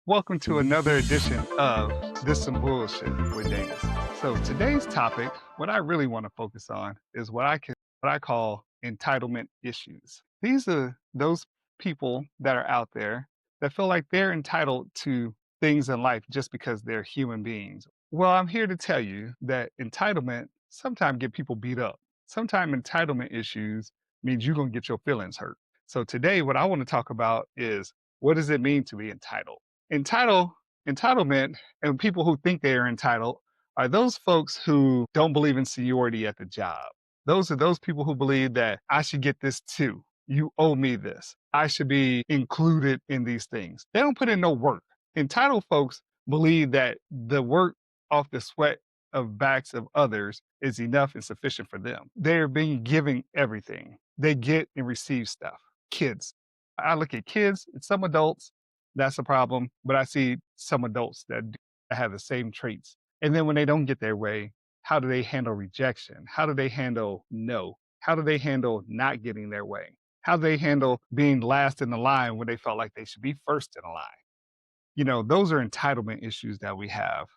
Welcome to another edition of This Some Bullshit with Davis. So today's topic, what I really want to focus on is what I call entitlement issues. These are those people that are out there that feel like they're entitled to things in life just because they're human beings. Well, I'm here to tell you that entitlement sometimes get people beat up. Sometimes entitlement issues means you're going to get your feelings hurt. So today what I want to talk about is, what does it mean to be entitled? Entitle Entitlement and people who think they are entitled are those folks who don't believe in seniority at the job. Those are those people who believe that I should get this too. You owe me this. I should be included in these things. They don't put in no work. Entitled folks believe that the work off the sweat of backs of others is enough and sufficient for them. They're being given everything. They get and receive stuff. Kids. I look at kids and some adults, that's a problem. But I see some adults that have the same traits. And then when they don't get their way, how do they handle rejection? How do they handle no? How do they handle not getting their way? How do they handle being last in the line when they felt like they should be first in the line? Those are entitlement issues that we have.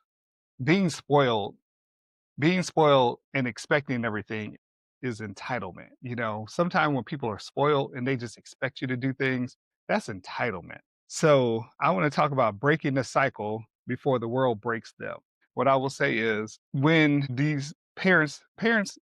Being spoiled being spoiled and expecting everything is entitlement. Sometimes when people are spoiled and they just expect you to do things, that's entitlement. So I want to talk about breaking the cycle before the world breaks them. What I will say is, when these parents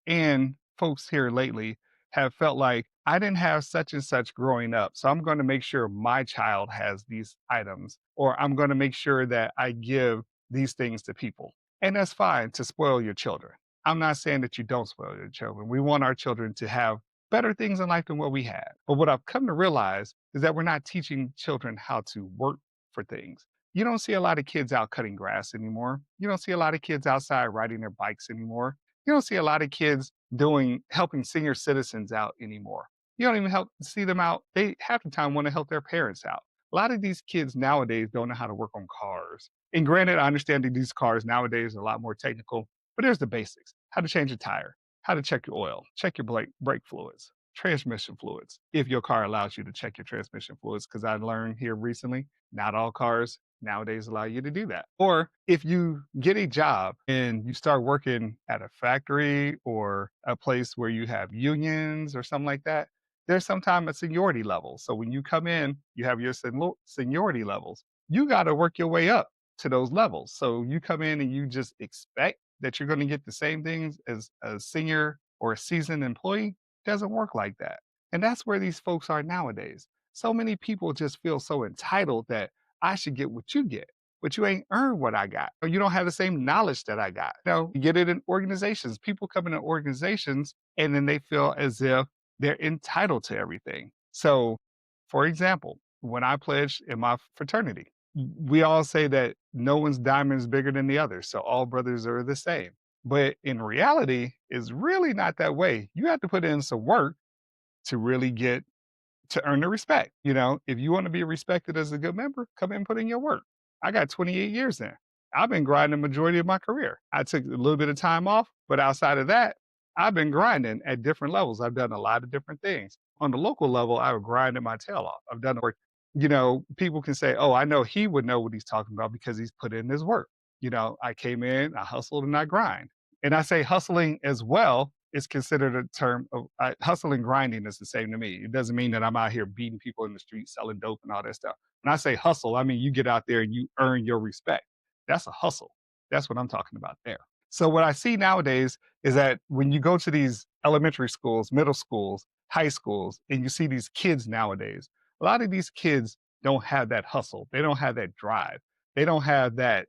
and folks here lately have felt like I didn't have such and such growing up, so I'm going to make sure my child has these items, or I'm going to make sure that I give these things to people. And that's fine to spoil your children. I'm not saying that you don't spoil your children. We want our children to have better things in life than what we had. But what I've come to realize is that we're not teaching children how to work for things. You don't see a lot of kids out cutting grass anymore. You don't see a lot of kids outside riding their bikes anymore. You don't see a lot of kids helping senior citizens out anymore. You don't even see them out. They half the time want to help their parents out. A lot of these kids nowadays don't know how to work on cars. And granted, I understand that these cars nowadays are a lot more technical, but there's the basics: how to change a tire, how to check your oil, check your brake fluids, transmission fluids, if your car allows you to check your transmission fluids. Because I learned here recently, not all cars nowadays allow you to do that. Or if you get a job and you start working at a factory or a place where you have unions or something like that, there's sometimes a seniority level. So when you come in, you have your seniority levels. You got to work your way up to those levels. So you come in and you just expect that you're going to get the same things as a senior or a seasoned employee. Doesn't work like that. And that's where these folks are nowadays. So many people just feel so entitled that I should get what you get, but you ain't earned what I got. Or you don't have the same knowledge that I got. You get it in organizations. People come into organizations and then they feel as if they're entitled to everything. So, for example, when I pledged in my fraternity, we all say that no one's diamond is bigger than the other, so all brothers are the same. But in reality, it's really not that way. You have to put in some work to really get to earn the respect. If you want to be respected as a good member, come in and put in your work. I got 28 years in. I've been grinding the majority of my career. I took a little bit of time off, but outside of that, I've been grinding at different levels. I've done a lot of different things. On the local level, I was grinding my tail off. I've done work. People can say, oh, I know he would know what he's talking about because he's put in his work. I came in, I hustled, and I grind. And I say hustling as well is considered a term of hustle and grinding is the same to me. It doesn't mean that I'm out here beating people in the street, selling dope and all that stuff. When I say hustle, I mean you get out there and you earn your respect. That's a hustle. That's what I'm talking about there. So what I see nowadays is that when you go to these elementary schools, middle schools, high schools, and you see these kids nowadays, a lot of these kids don't have that hustle. They don't have that drive. They don't have that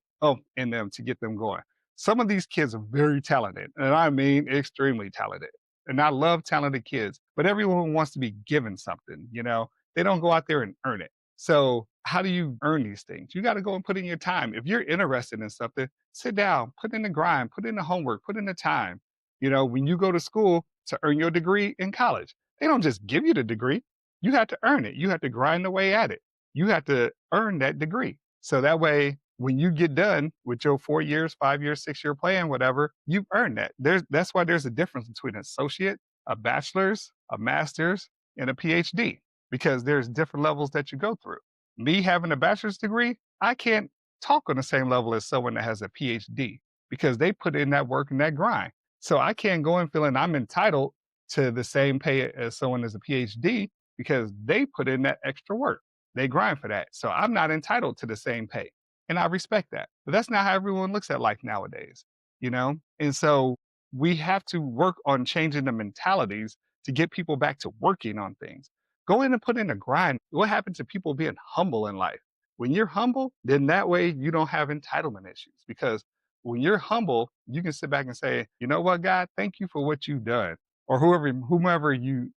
in them to get them going. Some of these kids are very talented, and I mean extremely talented. And I love talented kids, but everyone wants to be given something. They don't go out there and earn it. So how do you earn these things? You got to go and put in your time. If you're interested in something, sit down, put in the grind, put in the homework, put in the time. When you go to school to earn your degree in college, they don't just give you the degree. You have to earn it. You have to grind away at it. You have to earn that degree. So that way, when you get done with your 4 years, 5 years, 6 year plan, whatever, you've earned that. That's why there's a difference between an associate, a bachelor's, a master's, and a PhD, because there's different levels that you go through. Me having a bachelor's degree, I can't talk on the same level as someone that has a PhD because they put in that work and that grind. So I can't go in feeling I'm entitled to the same pay as someone as a PhD because they put in that extra work. They grind for that. So I'm not entitled to the same pay. And I respect that. But that's not how everyone looks at life nowadays, you know? And so we have to work on changing the mentalities to get people back to working on things. Go in and put in a grind. What happened to people being humble in life? When you're humble, then that way you don't have entitlement issues because when you're humble, you can sit back and say, you know what, God, thank you for what you've done, or whomever you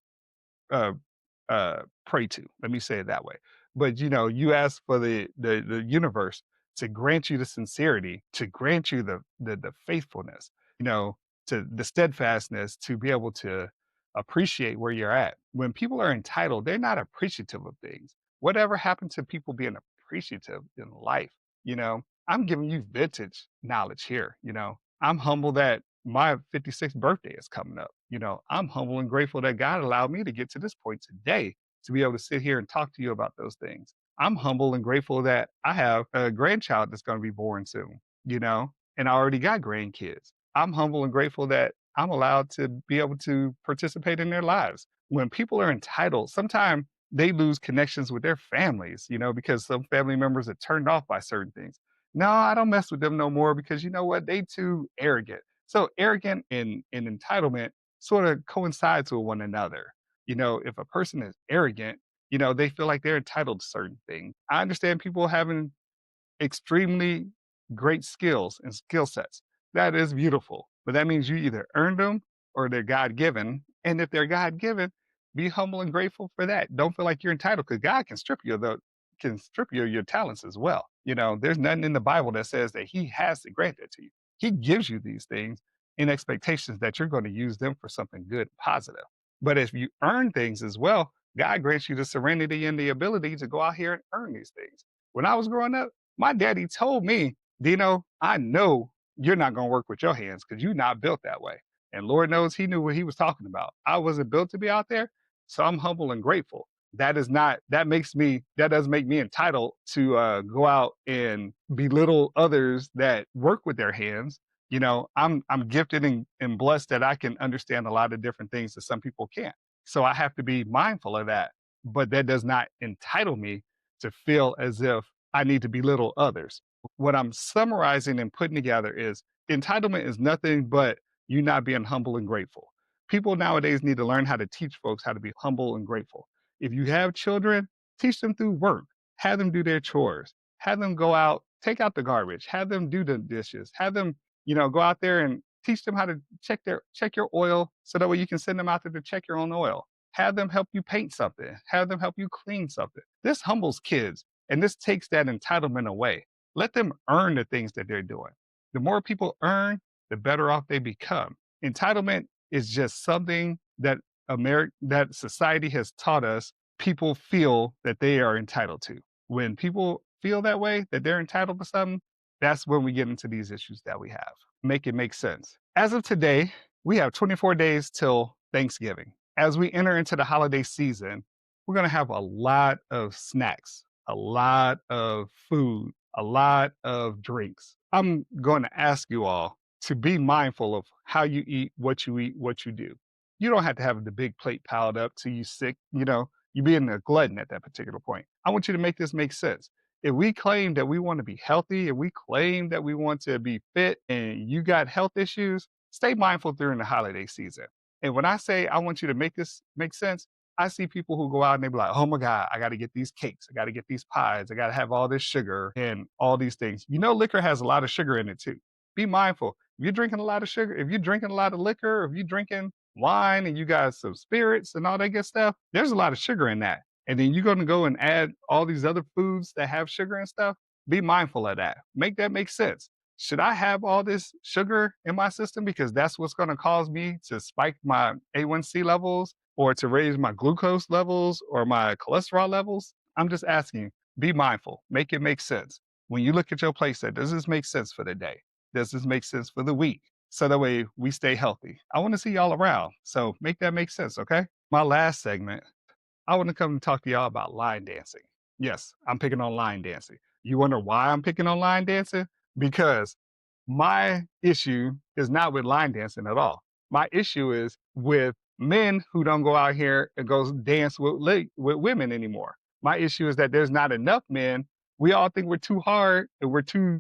uh, pray to. Let me say it that way. But you ask for the universe to grant you the sincerity, to grant you the faithfulness, you know, to the steadfastness to be able to appreciate where you're at. When people are entitled, they're not appreciative of things. Whatever happened to people being appreciative in life? I'm giving you vintage knowledge here. I'm humble that my 56th birthday is coming up. I'm humble and grateful that God allowed me to get to this point today to be able to sit here and talk to you about those things. I'm humble and grateful that I have a grandchild that's going to be born soon, and I already got grandkids. I'm humble and grateful that I'm allowed to be able to participate in their lives. When people are entitled, sometimes they lose connections with their families, because some family members are turned off by certain things. No, I don't mess with them no more because you know what? They too arrogant. So arrogant and entitlement sort of coincides with one another. If a person is arrogant, they feel like they're entitled to certain things. I understand people having extremely great skills and skill sets. That is beautiful. But that means you either earned them or they're God given. And if they're God given, be humble and grateful for that. Don't feel like you're entitled because God can strip you of your talents as well. There's nothing in the Bible that says that He has to grant that to you. He gives you these things in expectations that you're going to use them for something good, positive. But if you earn things as well, God grants you the serenity and the ability to go out here and earn these things. When I was growing up, my daddy told me, Dino, I know you're not going to work with your hands because you're not built that way. And Lord knows he knew what he was talking about. I wasn't built to be out there. So I'm humble and grateful. That does make me entitled to go out and belittle others that work with their hands. I'm gifted and blessed that I can understand a lot of different things that some people can't. So I have to be mindful of that. But that does not entitle me to feel as if I need to belittle others. What I'm summarizing and putting together is entitlement is nothing but you not being humble and grateful. People nowadays need to learn how to teach folks how to be humble and grateful. If you have children, teach them through work, have them do their chores, have them go out, take out the garbage, have them do the dishes, have them, go out there and teach them how to check your oil so that way you can send them out there to check your own oil. Have them help you paint something, have them help you clean something. This humbles kids and this takes that entitlement away. Let them earn the things that they're doing. The more people earn, the better off they become. Entitlement is just something that that society has taught us people feel that they are entitled to. When people feel that way, that they're entitled to something, that's when we get into these issues that we have. Make it make sense. As of today, we have 24 days till Thanksgiving. As we enter into the holiday season, we're going to have a lot of snacks, a lot of food, a lot of drinks. I'm going to ask you all to be mindful of how you eat, what you do. You don't have to have the big plate piled up till you sick, you being a glutton at that particular point. I want you to make this make sense. If we claim that we want to be healthy, if we claim that we want to be fit and you got health issues, stay mindful during the holiday season. And when I say I want you to make this make sense, I see people who go out and they be like, oh my God, I got to get these cakes. I got to get these pies. I got to have all this sugar and all these things. Liquor has a lot of sugar in it too. Be mindful. If you're drinking a lot of sugar, if you're drinking a lot of liquor, if you're drinking wine and you got some spirits and all that good stuff, there's a lot of sugar in that. And then you're going to go and add all these other foods that have sugar and stuff. Be mindful of that. Make that make sense. Should I have all this sugar in my system because that's what's going to cause me to spike my A1C levels or to raise my glucose levels or my cholesterol levels? I'm just asking, be mindful, make it make sense. When you look at your play set, does this make sense for the day? Does this make sense for the week? So that way we stay healthy. I want to see y'all around. So make that make sense, okay? My last segment, I want to come and talk to y'all about line dancing. Yes, I'm picking on line dancing. You wonder why I'm picking on line dancing? Because my issue is not with line dancing at all. My issue is with men who don't go out here and go dance with women anymore. My issue is that there's not enough men. We all think we're too hard and we're too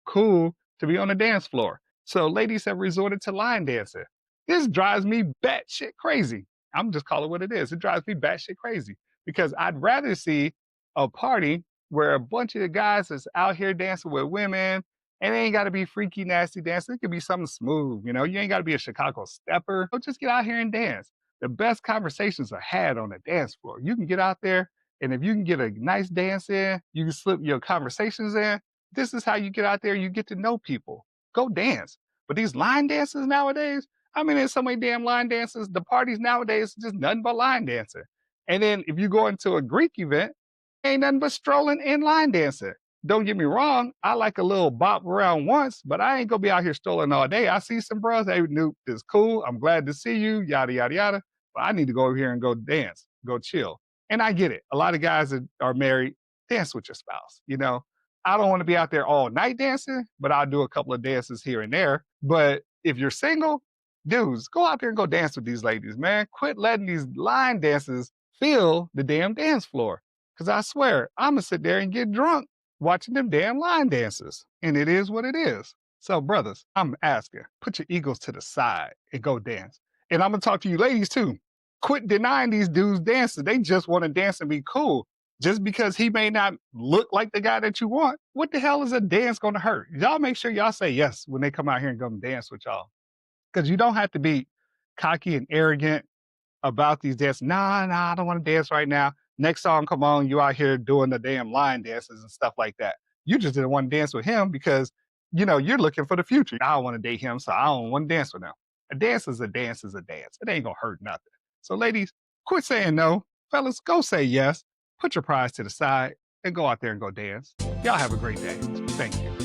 cool to be on the dance floor. So ladies have resorted to line dancing. This drives me batshit crazy. I'm just calling it what it is. It drives me batshit crazy because I'd rather see a party where a bunch of the guys is out here dancing with women, and it ain't got to be freaky, nasty dancing. It could be something smooth. You know, you ain't got to be a Chicago stepper. Just get out here and dance. The best conversations are had on the dance floor. You can get out there, and if you can get a nice dance in, you can slip your conversations in. This is how you get out there. You get to know people. Go dance. But these line dances nowadays, I mean, there's so many damn line dances. The parties nowadays just nothing but line dancing. And then if you go into a Greek event, ain't nothing but strolling and line dancing. Don't get me wrong, I like a little bop around once, but I ain't gonna be out here strolling all day. I see some bros, hey, Noop, it's cool. I'm glad to see you, yada, yada, yada. But I need to go over here and go dance, go chill. And I get it. A lot of guys that are married, dance with your spouse. You know, I don't want to be out there all night dancing, but I'll do a couple of dances here and there. But if you're single, dudes, go out there and go dance with these ladies, man. Quit letting these line dances fill the damn dance floor. Because I swear, I'm going to sit there and get drunk watching them damn line dances. And it is what it is. So, brothers, I'm asking, put your egos to the side and go dance. And I'm going to talk to you ladies too. Quit denying these dudes dances. They just want to dance and be cool. Just because he may not look like the guy that you want, what the hell is a dance going to hurt? Y'all make sure y'all say yes when they come out here and come dance with y'all. Because you don't have to be cocky and arrogant about these dances. Nah, I don't want to dance right now. Next song come on, you out here doing the damn line dances and stuff like that. You just didn't want to dance with him because, you know, you're looking for the future. I don't want to date him, so I don't want to dance with him. A dance is a dance is a dance. It ain't gonna hurt nothing. So ladies, quit saying no. Fellas, go say yes. Put your prize to the side and go out there and go dance. Y'all have a great day. Thank you.